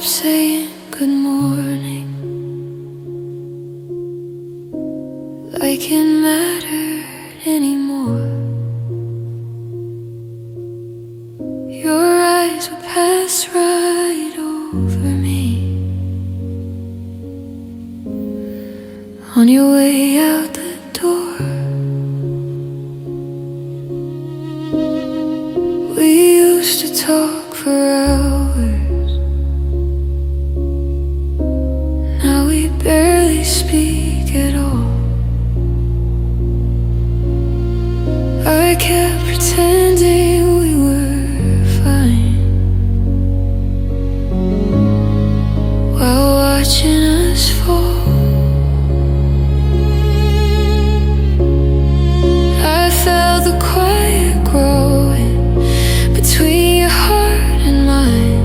saying good morning, like it mattered anymore. Your eyes would pass right over me on your way out the door. We used to talk for hours. Now we barely speak at all. I kept pretending we were fine while watching us fall. I felt the quiet growing between your heart and mine.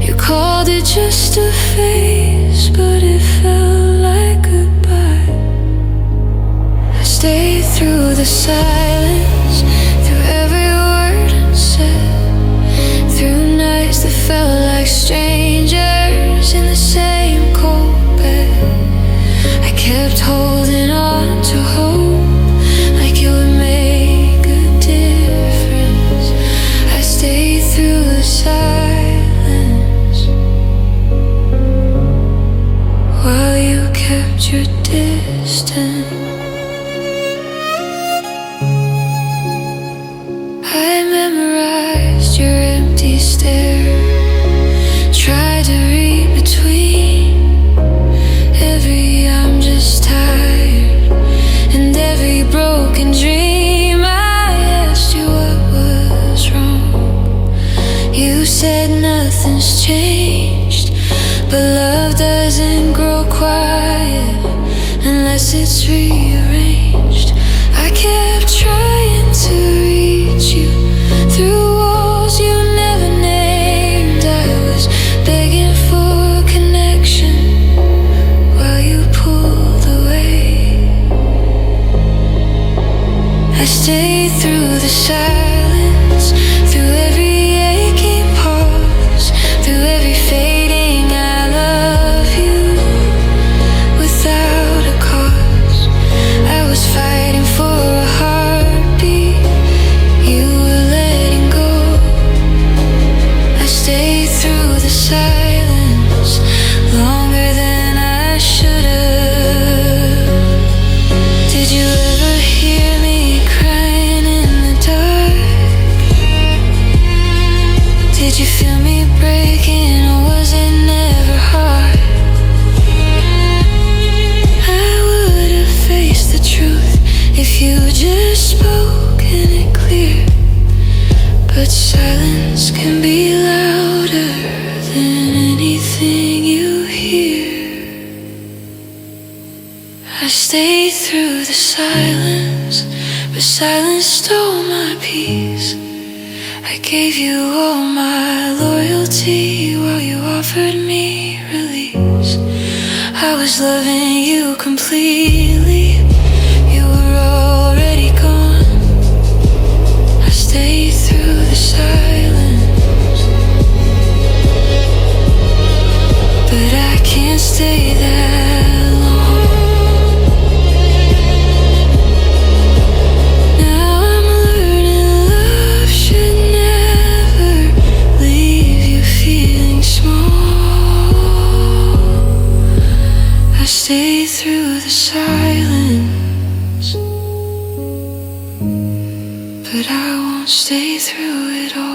You called it just a phase, but it felt like goodbye. I stayed through the silence, through every word unsaid, through nights that felt like strangers in the same cold bed. I kept holding on to hope, like it would make a difference. I stayed through the silence while you kept your distance. I memorized your empty stare, tried to read between every I'm just tired and every broken dream. I asked you what was wrong. You said nothing's changed, but love doesn't grow quiet unless it's rearranged. I kept trying to reach you through walls you never named. I was begging for connection while you pulled away. I stayed through the silence, through every aching pause, through every fading I love you without a cause. I was fighting for a heartbeat, you were letting go. I stayed through the silence longer than I should have. Did you ever hear me crying in the dark? Did you feel me breaking, or was it never hard? I would have faced the truth if you just spoken it clear, but silence can be louder than anything you hear. I stayed through the silence, but silence stole my peace. I gave you all my loyalty while you offered me release. I was loving you completely, you were already gone. I stayed through the silence, but I can't stay that long. Now I'm learning love should never leave you feeling small. I stayed through the silence, but I won't stay through it all.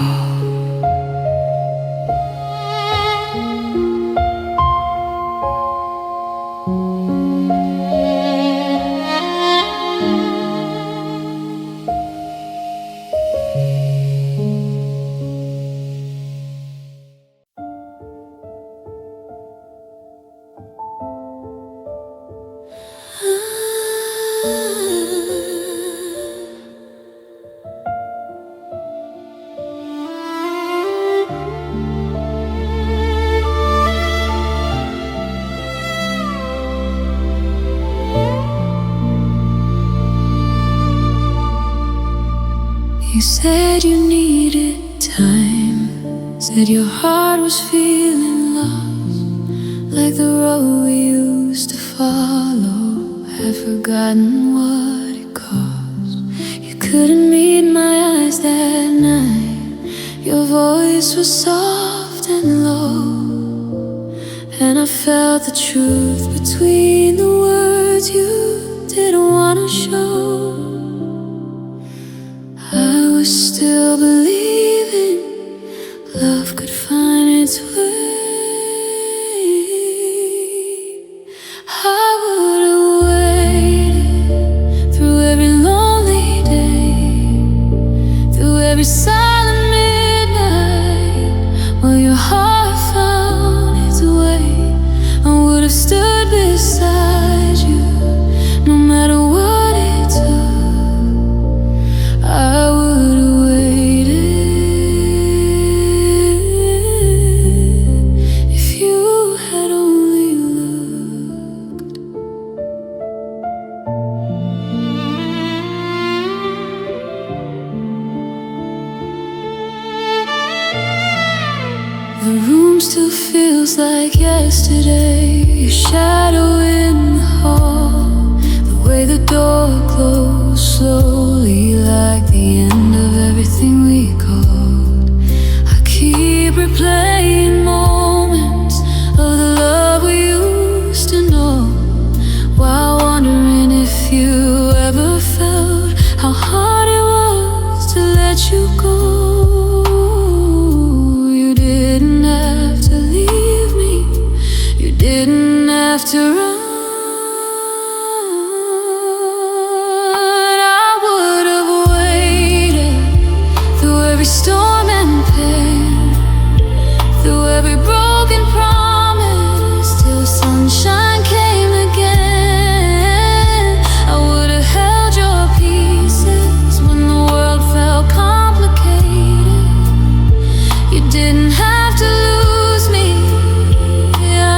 You said you needed time, said your heart was feeling lost. like the road we used to follow. Had forgotten what it cost. You couldn't meet my eyes that night. Your voice was soft and low, and I felt the truth between the words you didn't want to show. I was still believing love could find its way. I would have waited through every lonely day, through every silent midnight, while your heart found its way. I would have stood beside you, no matter what it took. I would have waited if you had only looked. The room still feels like yesterday. Your shadow in the hall, the way the door closed slowly, like the end of everything we called. I keep replaying moments of the love we used to know, while wondering if you ever felt how hard it was to let you go. You didn't have to leave me, you didn't have to run. I would have waited through every storm and pain, through every broken promise, till sunshine came again. I would have held your pieces when the world felt complicated. You didn't have to lose me. I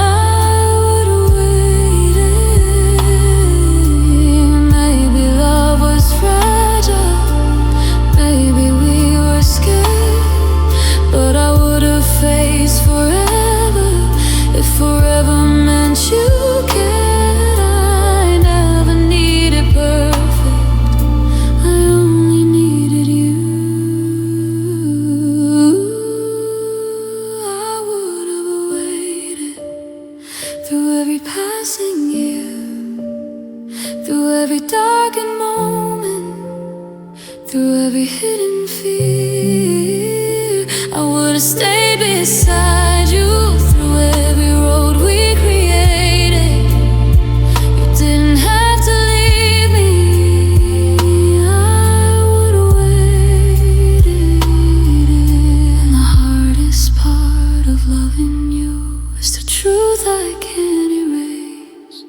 would have waited. Maybe love was fragile, maybe we were scared, but I would have faced forever if forever meant you cared. I never needed perfect, I only needed you. I would have waited through every passing year, through every darkened moment, through every hidden fear. I would have stayed beside you through every road we created. You didn't have to leave me. I would have waited. And the hardest part of loving you is the truth I can't erase.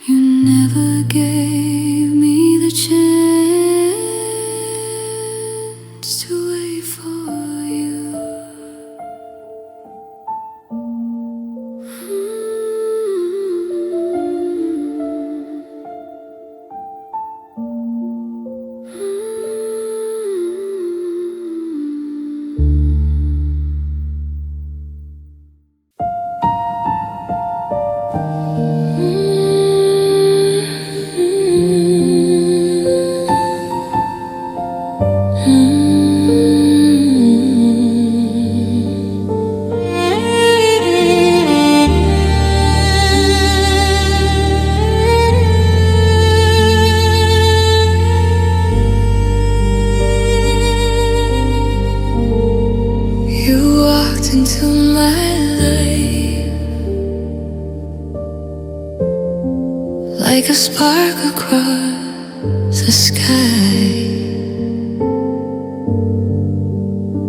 You never gave me the chance to wait for you. You walked into my life like a spark across the sky,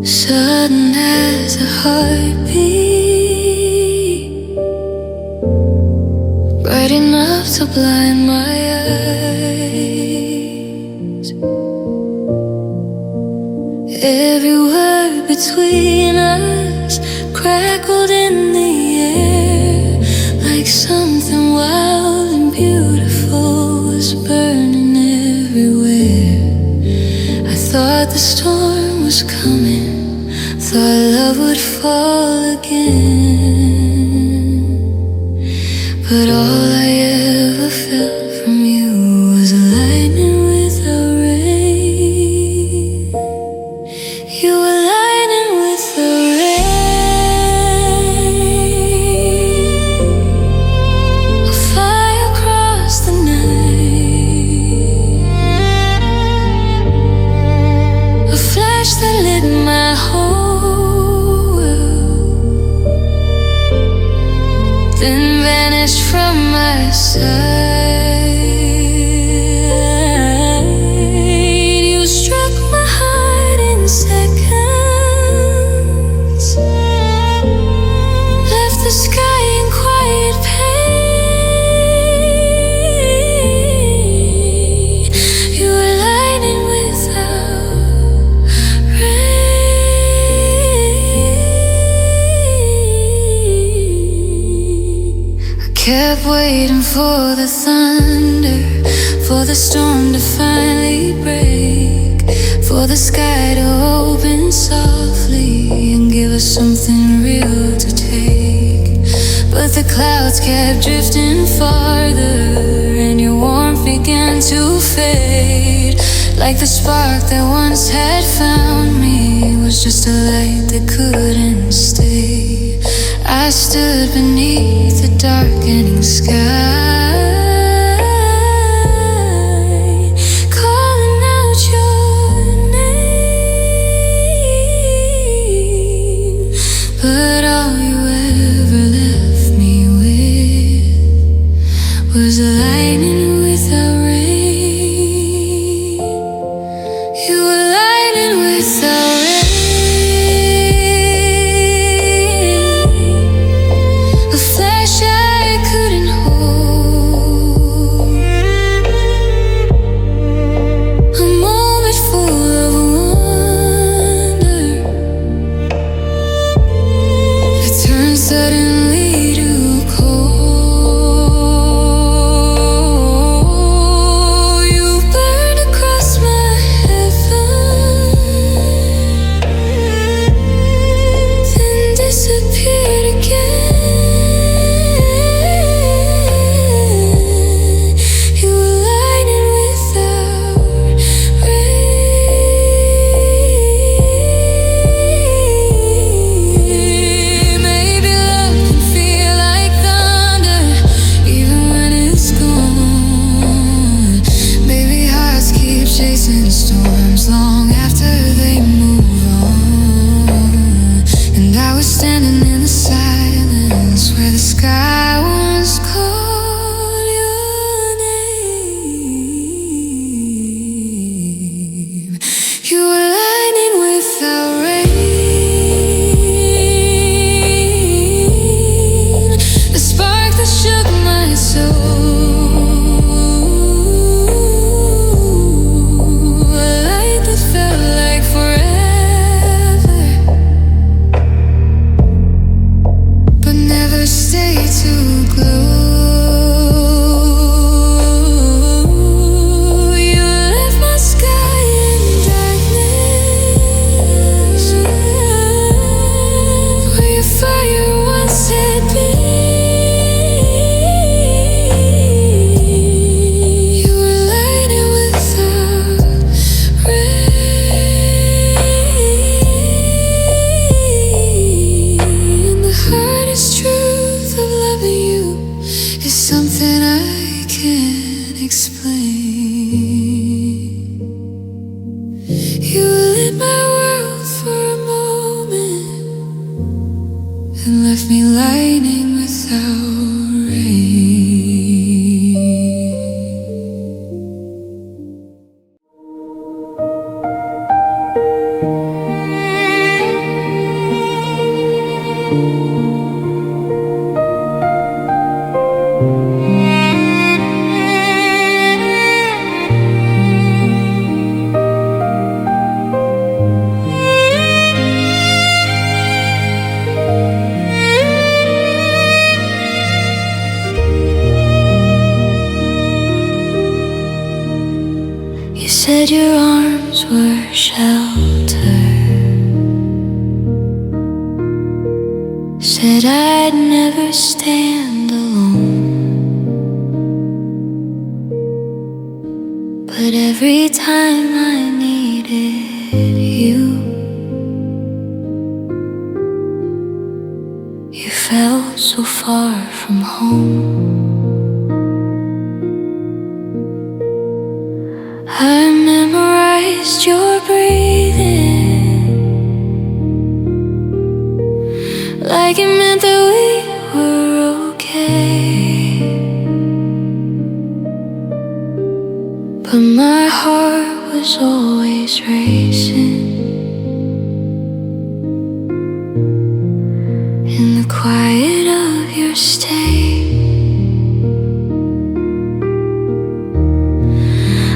sudden as a heartbeat, bright enough to blind my eyes. Every word between us crackled in the air, like something wild and beautiful was burning everywhere. I thought the storm was coming, thought love would fall again. But all I ever felt from you was lightning without rain. You were lightning without rain. A fire across the night, a flash that lit my whole world, then vanished from my side. You struck my heart in seconds, left the sky in quiet pain. You were lightning without rain. I kept waiting for the thunder, for the storm to finally break, for the sky to open softly and give us something real to take. But the clouds kept drifting farther, and your warmth began to fade. Like the spark that once had found me was just a light that couldn't stay. I stood beneath the darkening sky, calling out your name. But all you ever left me with was lightning without rain. You were lightning without rain. A flash I couldn't hold, a moment full of wonder. It turned suddenly to cold. You burned across my heaven, then disappeared again. You were lightning without rain. Maybe love can feel like thunder, even when it's gone. Maybe hearts keep chasing storms long after they move on. And I was standing in the silence where the sky once called your name. You were lightning without rain, the spark that shook my soul, a light that felt like forever, but never stayed to glow. You left my sky in darkness, where your fire once had been. You were lightning without rain. And the hardest truth of loving you is something I can't explain. You lit my world for a moment and left me lightning without rain. You said your arms were shelter, said I'd never stand alone. Every time I needed you, you felt so far from home. I memorized your breathing like it meant that we were okay. But my heart was always racing in the quiet of your stay.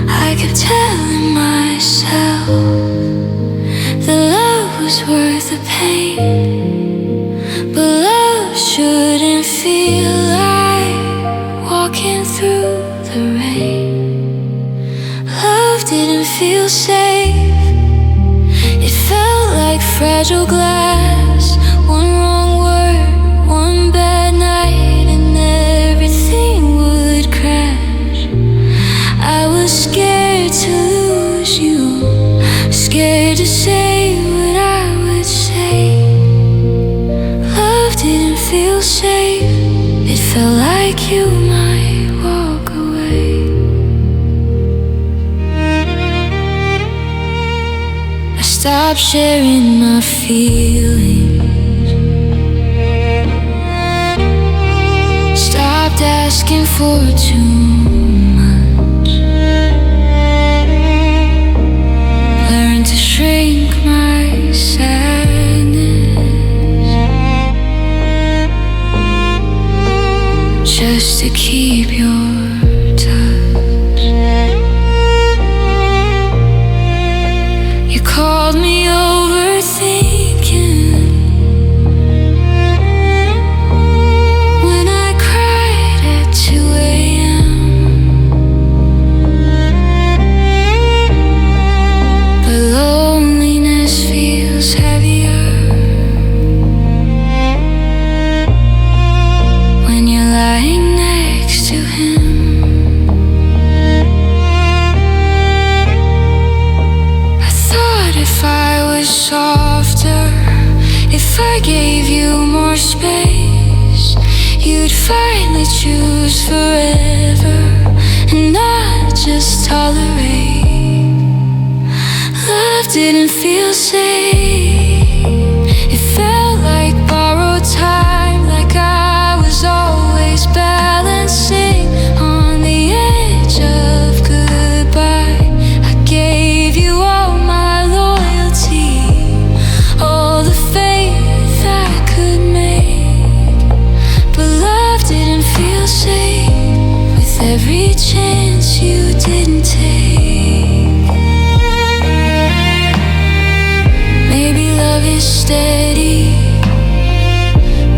I kept telling myself that love was worth the pain, but love shouldn't feel like walking through the rain. Love didn't feel safe. It felt like fragile glass. One wrong word, one bad night, and everything would crash. I was scared to lose you, scared to say what I would say. Love didn't feel safe. It felt like you might walk away. I stopped sharing my feelings, stopped asking for too much, learned to shrink my sadness just to keep your touch. You called me overthinking when I cried at 2 a.m. But loneliness feels heavier when you're lying next to him. I thought if I was softer, if I gave you more space, you'd finally choose forever and not just tolerate. Love didn't feel safe. It felt like borrowed time, like I was always balancing on the edge of goodbye. I gave you all my loyalty, all the faith I could make, but love didn't feel safe with every chance you didn't take. Maybe love is steady,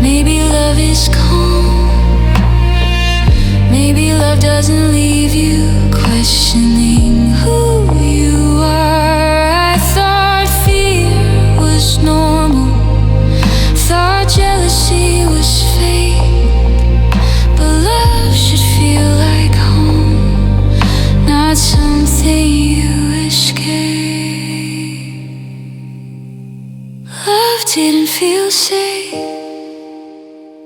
maybe love is calm, maybe love doesn't leave you questioning who you are. I thought fear was normal, thought jealousy was fake, but love should feel like home, not something you escape. Love didn't feel safe,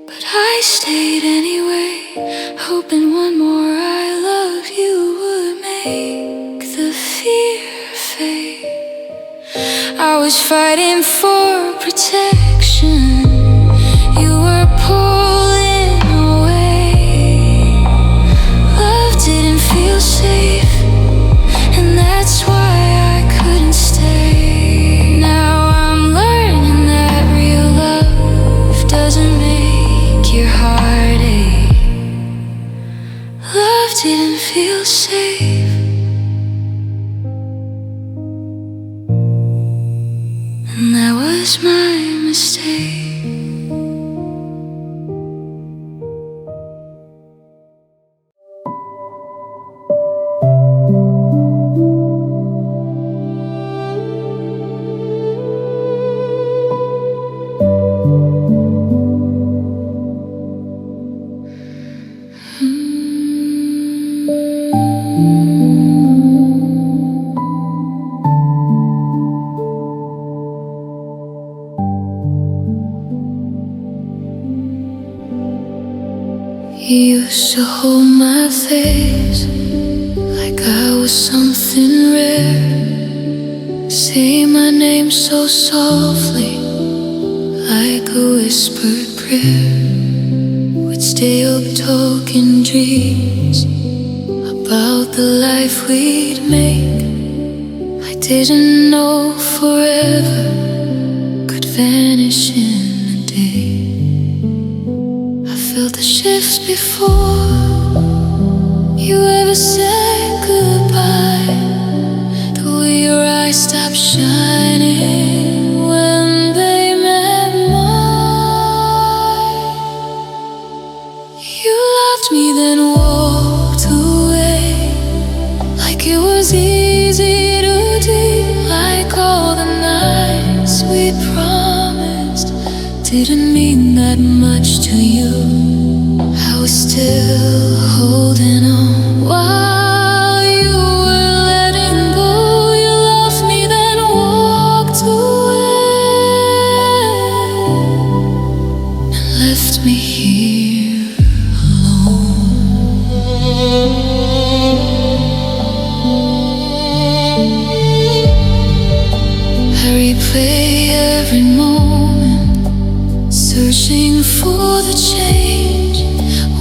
but I stayed anyway, hoping one more I love you would make the fear fade. I was fighting for protection, you were pulling away. Love didn't feel safe, and that's why I couldn't stay. Now I'm learning that real love doesn't make your heart ache. Love didn't feel safe, and that was my mistake. used to hold my face like I was something rare. Say my name so softly, like a whispered prayer. We'd stay up talking dreams about the life we'd make. I didn't know forever could vanish in a day. I felt the shifts before you ever said goodbye. The way your eyes stopped shining when they met mine. You loved me then walked away, like it was easy to do. Like all the nights we promised didn't mean that much to you. I was still holding on while you were letting go. You loved me then walked away and left me here alone. I replay every moment, searching for the change.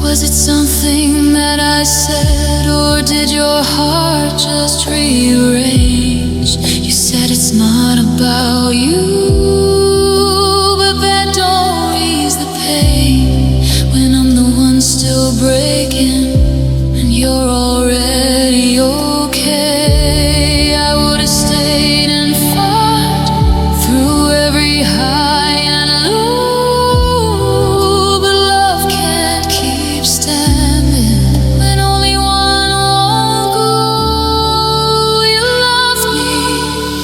Was it something that I said, or did your heart just rearrange? You said it's not about you, but that don't ease the pain when I'm the one still breaking and you're already okay. I would've stayed and fought through every high and low, but love can't keep standing when only one won't go. You loved me,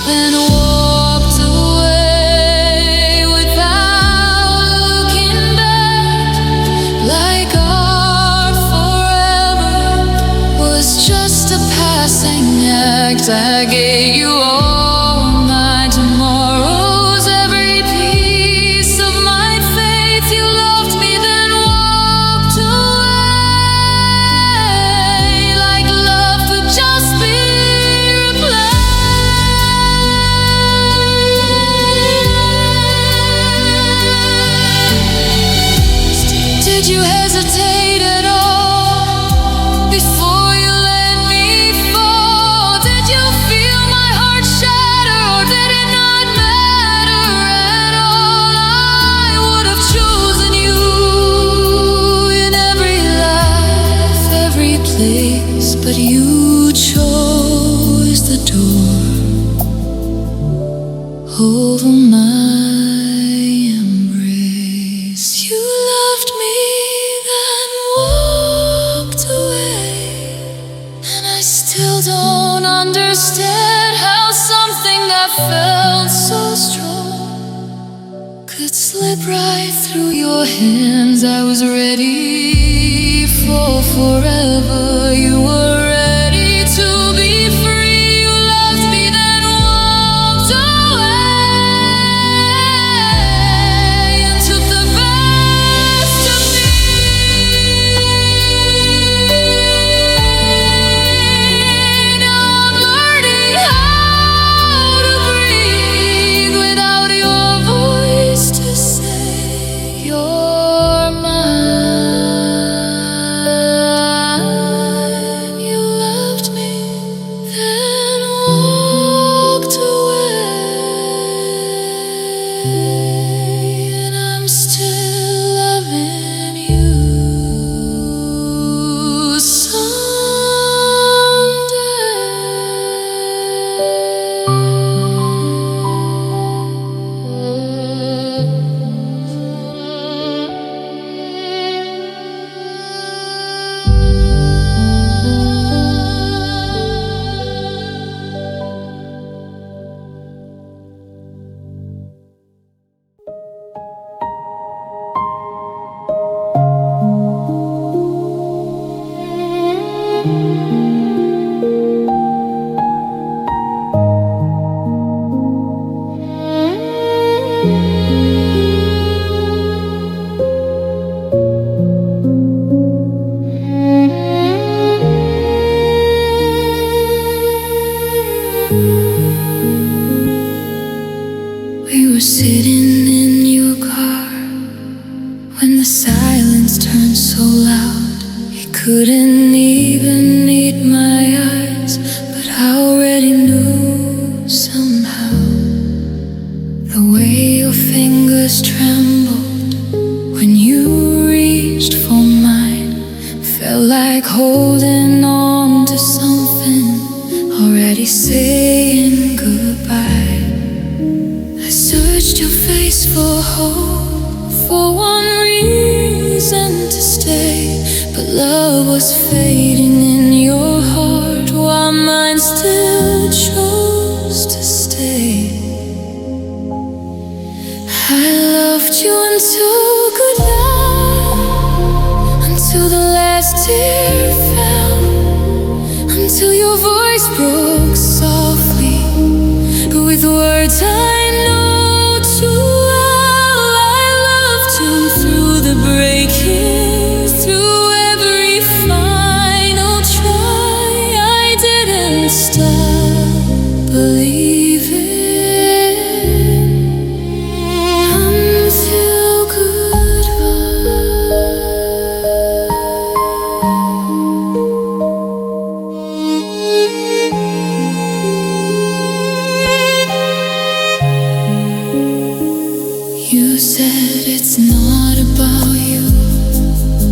then walked away without looking back, like our forever was just a passing act. I gave you all my tomorrows, every piece of my faith. You loved me then walked away, like love could just be replaced. Did you hesitate at all before you let me fall? Did you feel my heart shatter, or did it not matter at all? I would have chosen you in every life, every place, but you chose the door over my embrace. You loved me then walked away, and I still don't understand how something that felt so strong could slip right through your hands. I was ready for forever. You were ready to be free. You loved me then walked away and took the best of me. Now I'm learning how to breathe without your voice to say you're mine. You loved me, then walked away, and I'm still loving you even need my eyes, but I already knew somehow. The way your fingers trembled when you reached for mine felt like holding on to something already saying goodbye. I searched your face for hope, for one reason to stay, but love was fading in your heart while mine still chose to stay. I loved you until goodnight, until the last tear fell, until your voice broke softly with words I know too well. I loved you through the breaking, through every final try. I didn't stop believing until goodbye. You said it's not about you,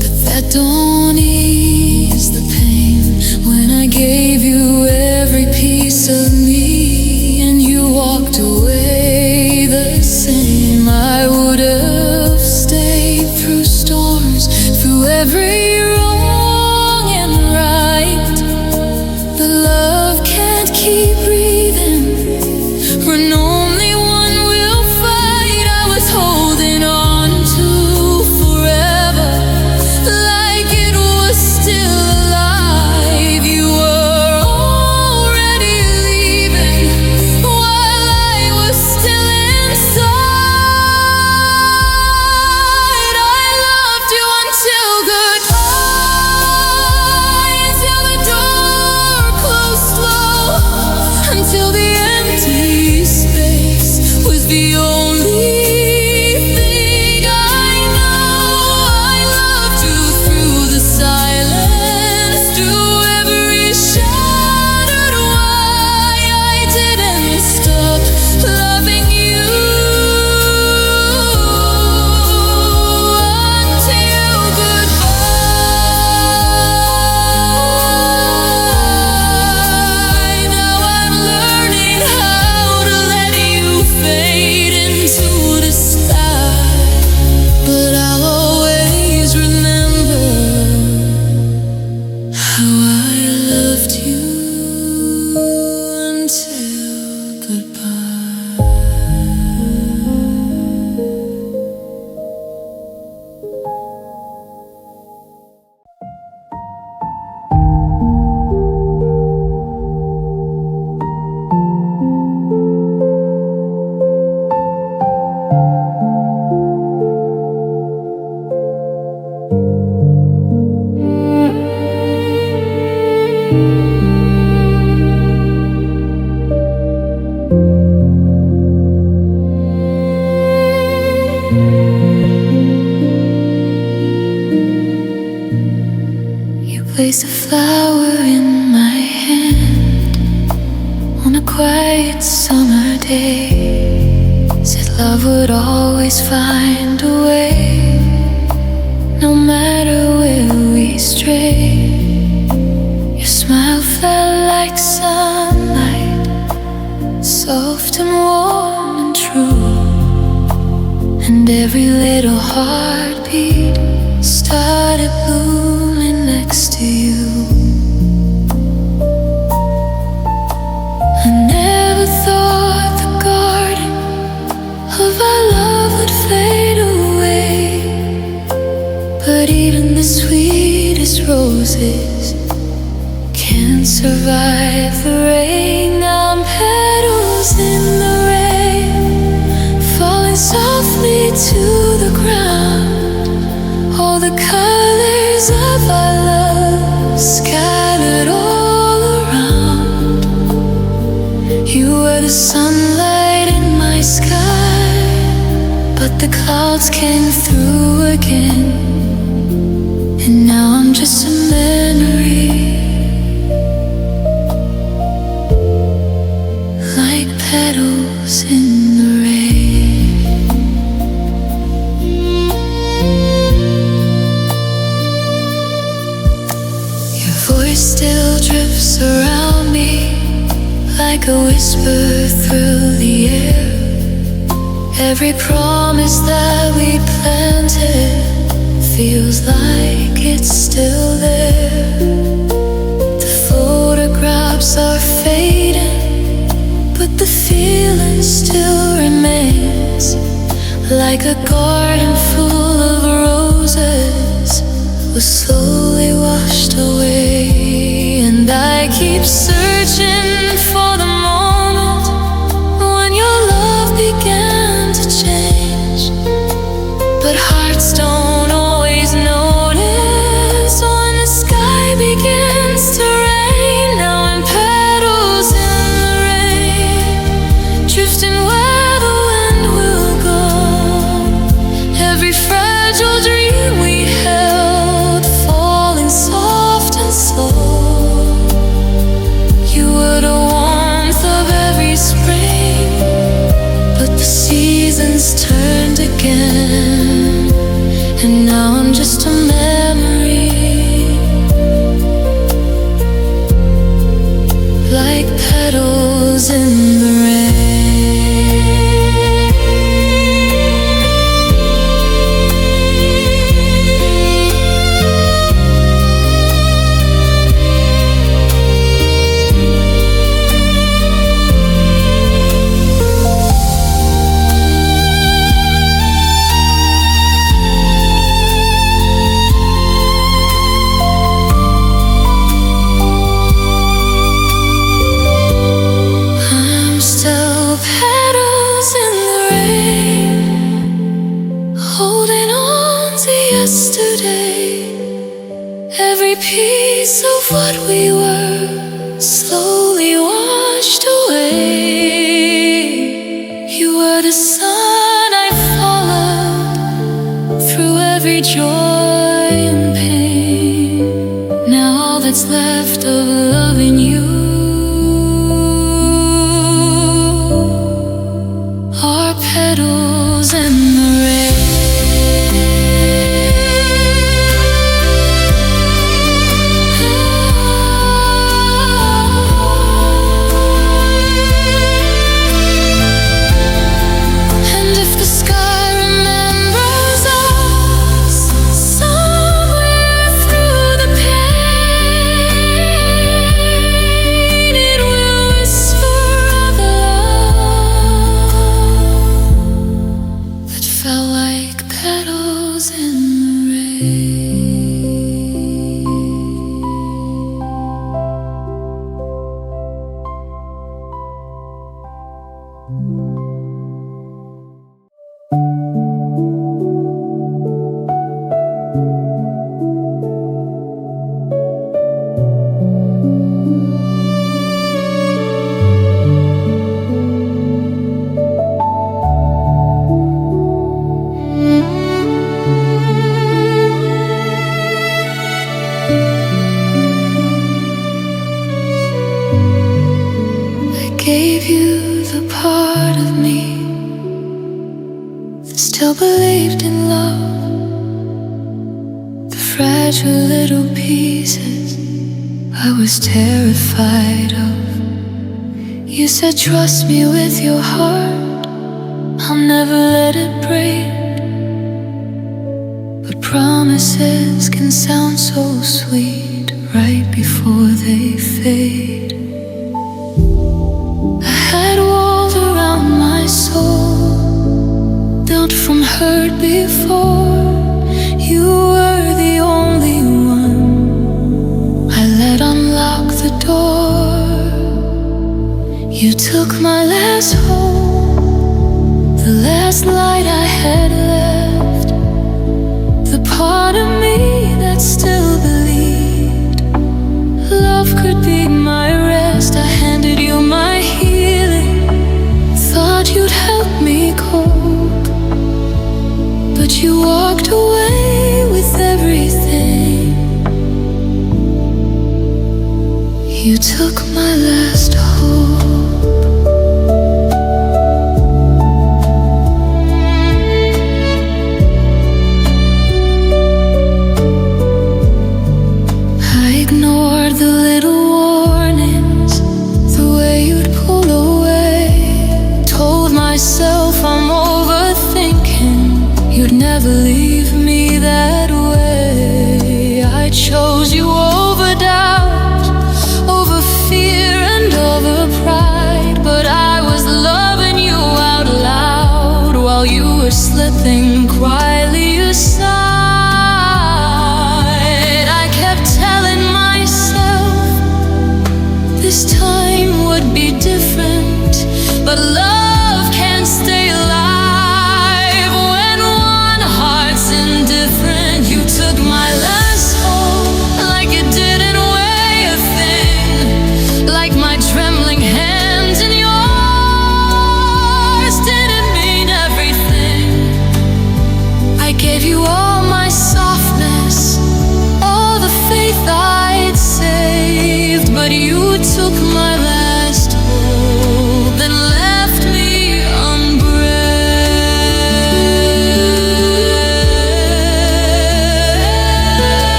but that don't ease the pain. When I gave you every piece of me and you walked away the same, I would have stayed through storms, through every wrong and right. But love can't keep breathing when only one will fight. I was holding on to forever like it was still alive. You were already leaving while I was still inside. I loved you until goodbye, until the door closed slow, until the empty space was the only thing I know. I loved you through the silence, through every shattered why. I didn't stop loving you until goodbye. Now I'm learning how to let you fade into the sky, but I'll always remember how I loved you until goodbye. You placed a flower in my hand on a quiet summer day. Said love would always find a way, no matter where we stray. Your smile felt like sunlight, soft and warm and true, and every little heartbeat started blooming next to you. I never thought the garden of our love would fade away, but even the sweetest roses can't survive the rain. I'm petals in the rain, falling softly to the ground. All the colors of our love scattered all around. You were the sunlight in my sky, but the clouds came through again, and now I'm just a memory still drifts around me like a whisper through the air. Every promise that we planted feels like it's still there. The photographs are fading, but the feeling still remains. Like a garden full of roses was slowly washed away. And I keep searching for the moment when your love began to change. But hearts don't always notice when the sky begins to rain. Now I'm petals in the rain, drifting where the wind will go. Every fragile dream we held falling soft and slow. You were the warmth of every spring, but the seasons turned again, and now I'm just a memory, like petals in the rain. Every piece of what we were slowly washed away. You were the sun I followed through every joy and pain. Now all that's left of loving you are petals in the rain. Gave you the part of me that still believed in love, the fragile little pieces I was terrified of. You said trust me with your heart, I'll never let it break. But promises can sound so sweet right before they fade. Soul built from hurt before. You were the only one I let unlock the door. You took my last hope, the last light I had left, the part of me that still believed love could be my rest. I handed you my healing, thought you'd help me cope, but you walked away with everything. You took my last hope. I ignored the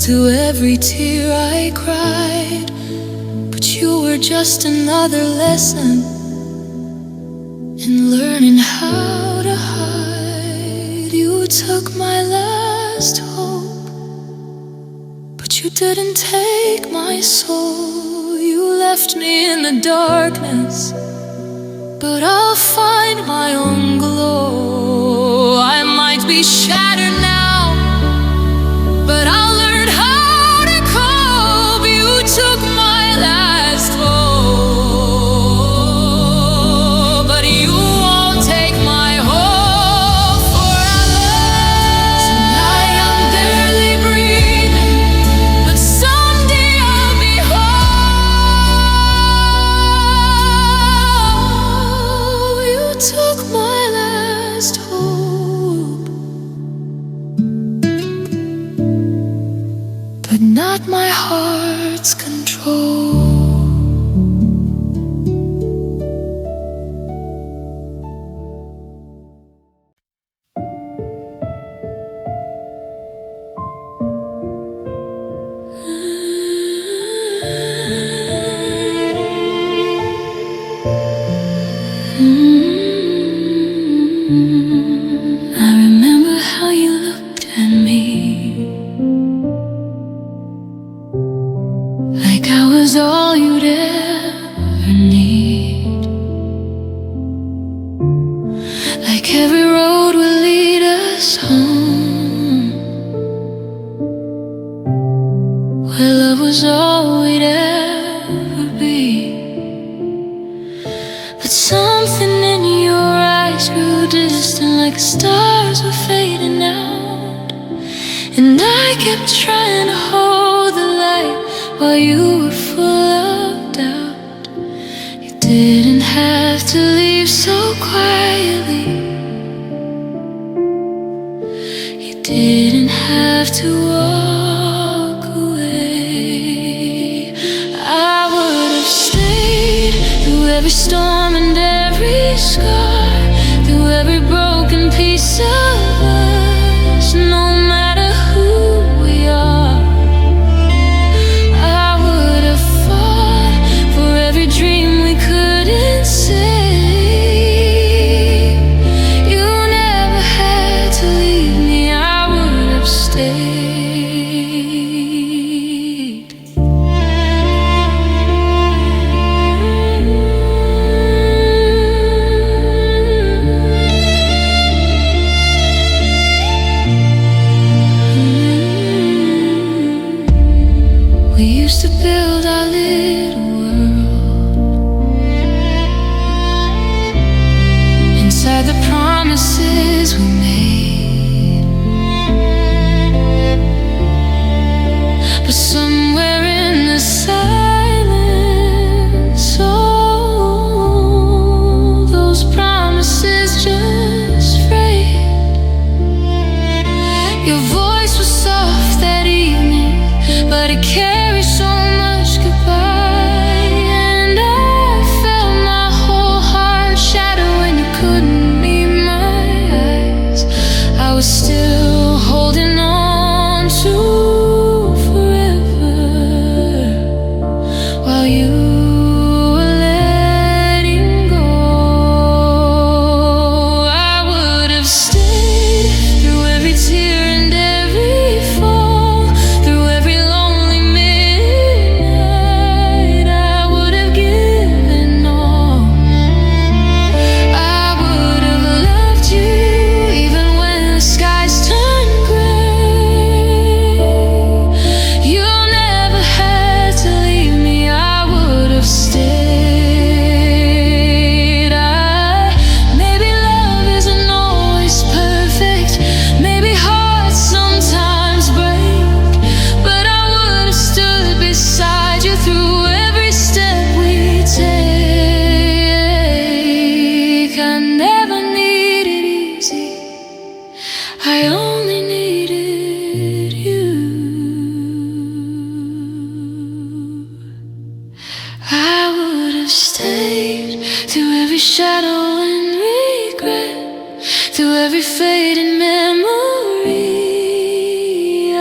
through every tear I cried. But you were just another lesson in learning how to hide. You took my last hope, but you didn't take my soul. You left me in the darkness, but I'll find my own glow. I might be shattered now, but I'll learn how to cope. You took my last hope, but you won't take my hope. For I love tonight, I'm barely breathing, but someday I'll be whole. You took my last hope, but not my heart's control. I remember how you looked at me, like I was all you'd ever need, like every road would lead us home, where love was all we'd ever be. But something in your eyes grew distant, like the stars were fading out. And I kept trying to hold the light while you were full of doubt. You didn't have to leave so quietly. You didn't have to walk away. I would have stayed through every storm and every scar, through every broken piece of us, no matter who we are. I would have fought for every dream we couldn't save. You never had to leave me, I would have stayed. We used to build our little world inside the promises we made. But somewhere in the silence, oh, those promises just frayed. Your voice was soft that evening, but it carried so much goodbye. And I felt my whole heart shatter when you couldn't meet my eyes. I was still holding on to forever while you were letting go. I would have stayed through every tear and every fall, through every lonely midnight. I would have given all. I would have loved you even when the skies turned gray. You never had to leave me, I would have stayed. Maybe love isn't always perfect, maybe hearts sometimes break, but I would have stood beside you through every step we take. I never needed easy, I only needed you. I would have stayed through every shadow and regret, through every fading memory.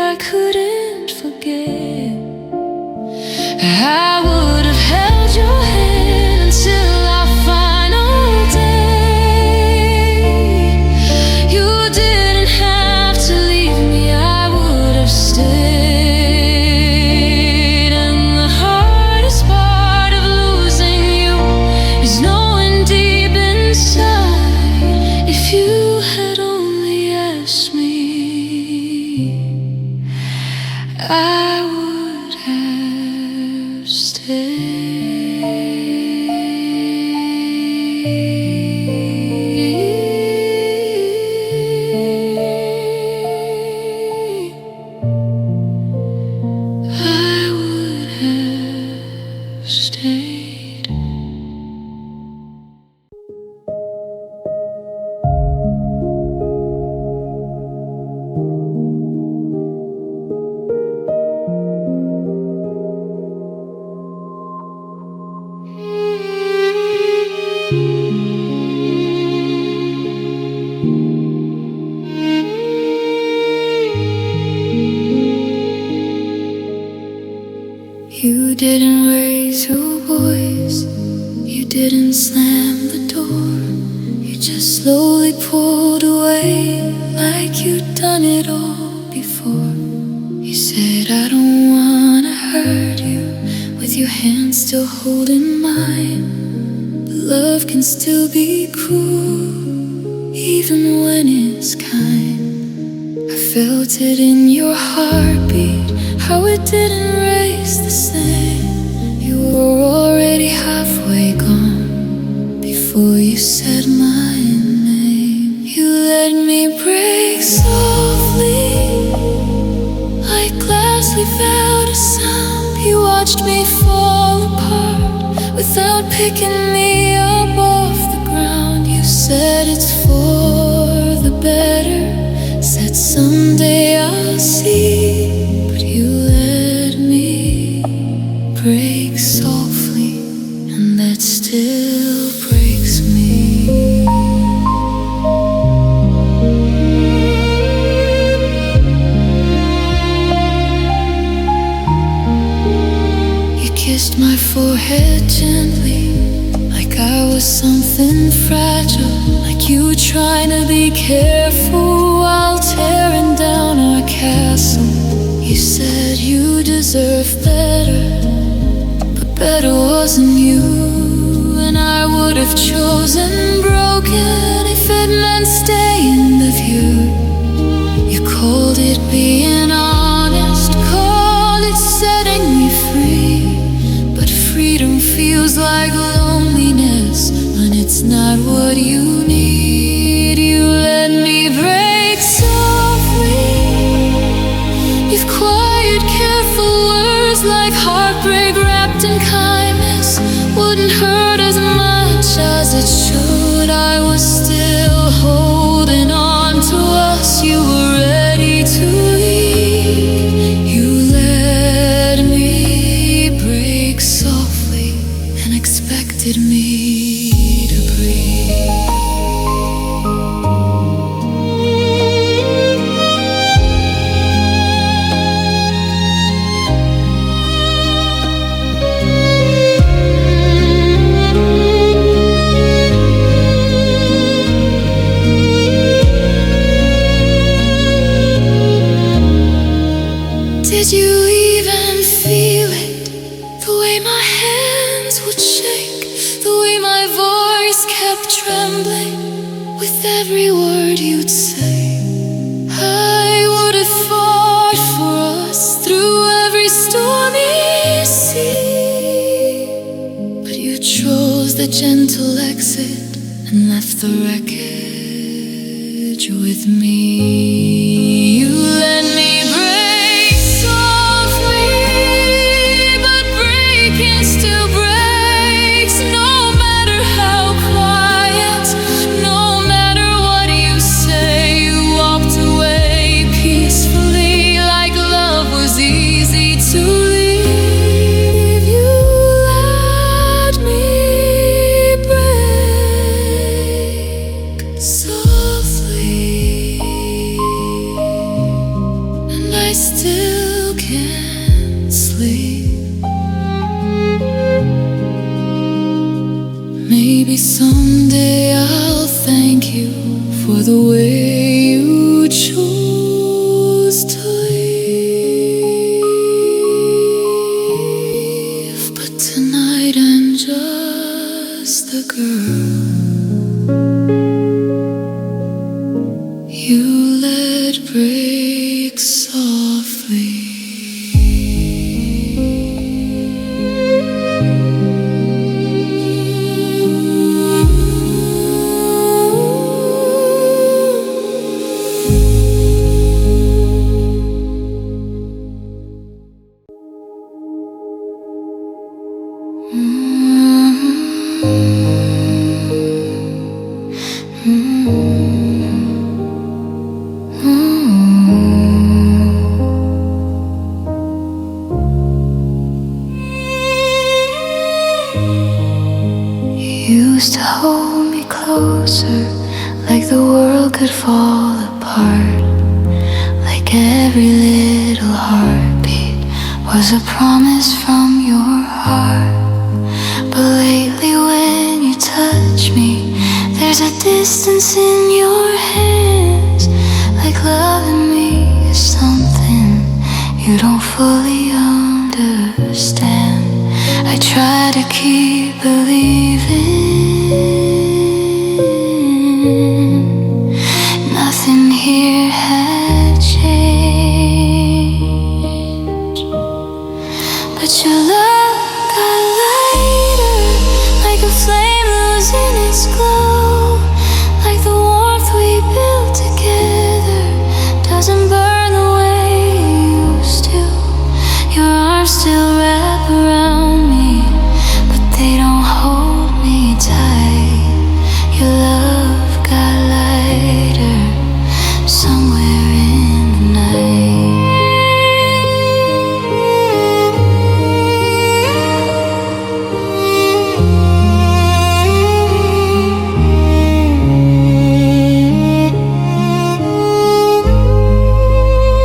I couldn't forget. didn't raise your voice, you didn't slam the door. You just slowly pulled away like you'd done it all before. You said, I don't wanna hurt you, with your hand still holding mine. But love can still be cruel, even when it's kind. I felt it in your heartbeat, how it didn't raise the same. You were already halfway gone before you said my name. You let me break softly, like glass without a sound. You watched me fall apart without picking me up off the ground. You said it's for the better, said someday I'll see, but you let me break softly, and that still breaks me. You kissed my forehead gently, like I was something fragile, like you were trying to be careful while tearing down our castle. You said you deserve better, but better wasn't you. And I would have chosen broken if it meant staying with you. You called it being honest, called it setting me free. But freedom feels like loneliness when it's not what you need. You let me break softly, you've quiet, careful words like heartbreak wrapped in kindness. Wouldn't hurt as much as it should. I was still holding on to us, you were ready to leave. You let me break softly and expected me to breathe. Did you even feel it? The way my hands would shake, the way my voice kept trembling with every word you'd say. I would have fought for us through every stormy sea, but you chose the gentle exit and left the wreckage with me. You let me break softly, but breaking still breaks. No matter how quiet, no matter what you say, you walked away peacefully like love was easy to leave. You let me break softly, and I still can't sleep. Maybe someday I'll thank you for the way you chose to leave. But tonight I'm just the girl you let break softly. Used to hold me closer, like the world could fall apart, like every little heartbeat was a promise from your heart. But lately when you touch me, there's a distance in your hands, like loving me is something you don't fully understand. I try to keep believing nothing here had changed, but your love got lighter, like a flame losing its glow, like the warmth we built together doesn't burn the way it used to. Your arms still wrap around me, but they don't hold me tight. Your love got lighter somewhere in the night.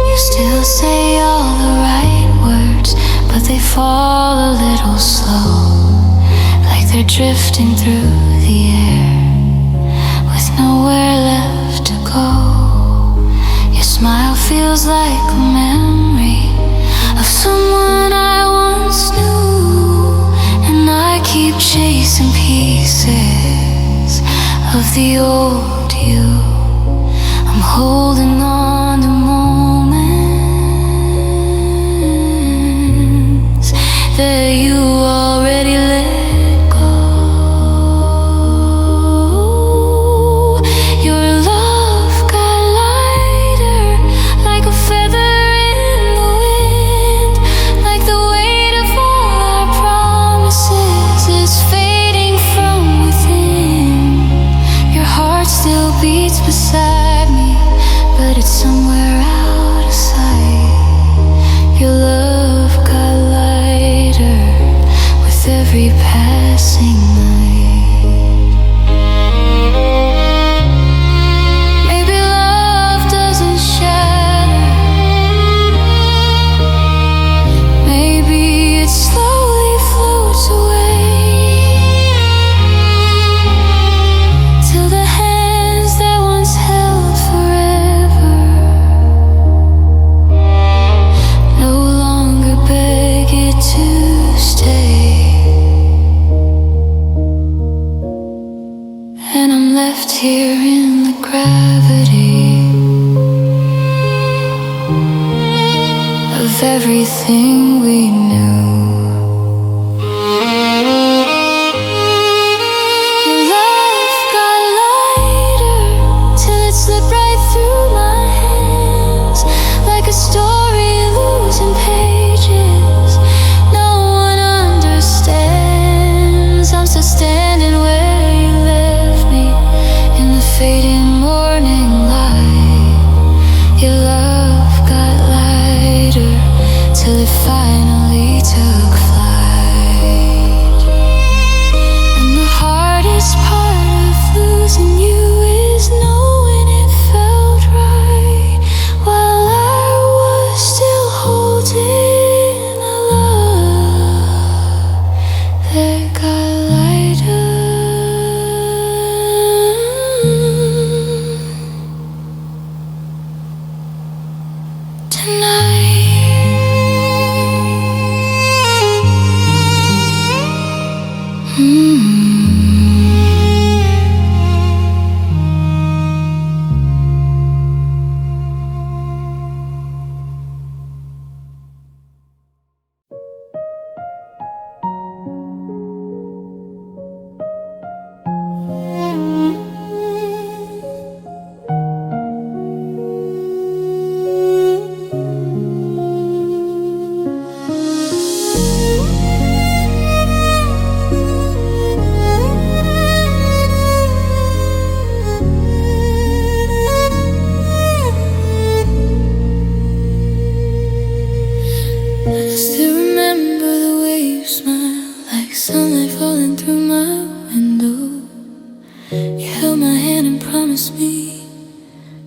You still say all the right words, but they fall a little slow, like they're drifting through the air with nowhere left to go. Your smile feels like a memory of someone I once knew, and I keep chasing pieces of the old you. I'm holding on to moments that you already let go. Your love got lighter, like a feather in the wind, like the weight of all our promises is fading from within. Your heart still beats beside me, but it's somewhere out of sight. Your love got lighter with every passing night. Maybe love doesn't shatter, maybe it slowly floats away, till the hands that once held forever no longer beg it to stay. And I'm left here in the gravity of everything we knew. Your love got lighter till it slipped right through my hands, like a story losing pages no one understands. I'm still standing where you left me in the fading morning light. Your love got lighter till it finally took flight. And the hardest part of losing you is knowing it felt right while I was still holding a love that got lighter tonight.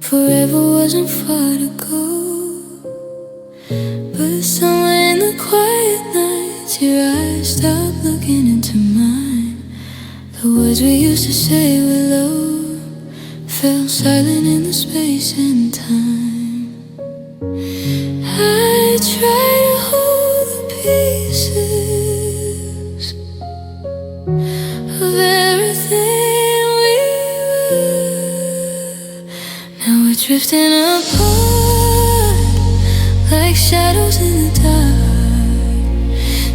Forever wasn't far to go, but somewhere in the the quiet nights, your eyes stop looking into mine. The words we used to say were low fell silent in the space and time. I try to hold the pieces of everything we were. Now we're drifting apart like shadows in the dark.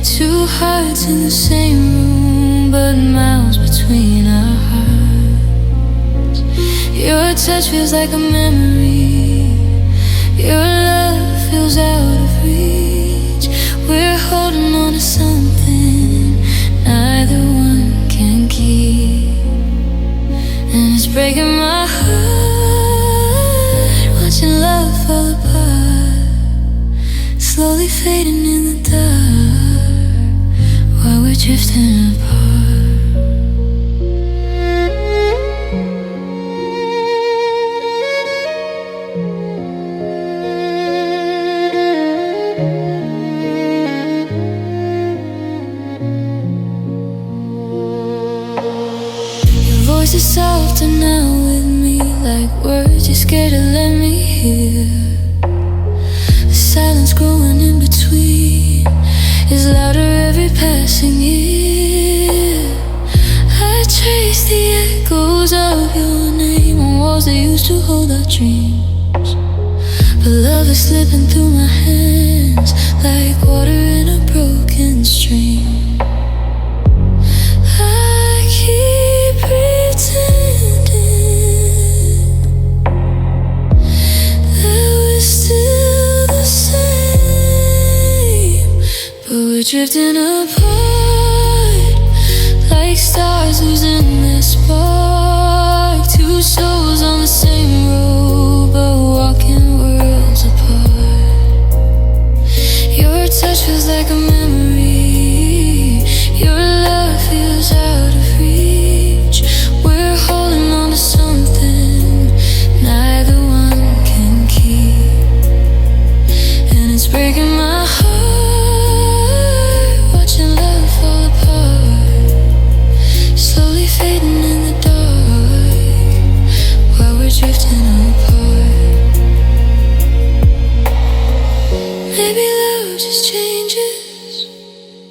Two hearts in the same room, but miles between our hearts. Your touch feels like a memory. Your love feels out of reach. We're holding on to something neither one can keep, and it's breaking my heart watching love fall apart, slowly fading in the dark while we're drifting apart. Voice is softer now with me, like words you're scared to let me hear. The silence growing in between is louder every passing year. I trace the echoes of your name on walls that used to hold our dreams, but love is slipping through my hands like water in a broken stream. I keep pretending that we're still the same, but we're drifting apart like stars losing their spark. Two souls on the same road, but walking worlds apart. Your touch feels like a memory. Your love feels out of reach. We're holding on to something neither one can keep, and it's breaking my heart watching love fall apart, slowly fading in the dark while we're drifting apart. Maybe love just changes,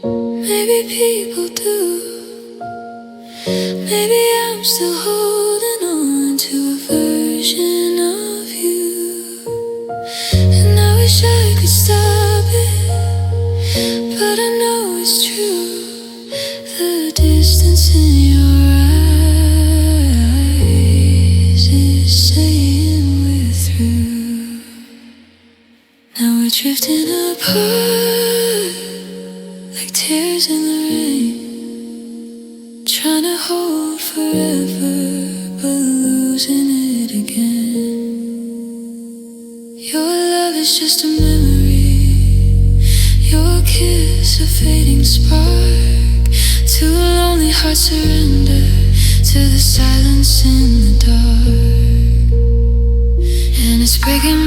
maybe people do. Maybe I'm still holding on to a version of you, and I wish I could stop it, but I know it's true. The distance in your eyes is saying we're through. Now we're drifting apart like tears in the rain, trying to hold forever, but losing it again. Your love is just a memory, your kiss a fading spark. Two lonely hearts surrender to the silence in the dark, and it's breaking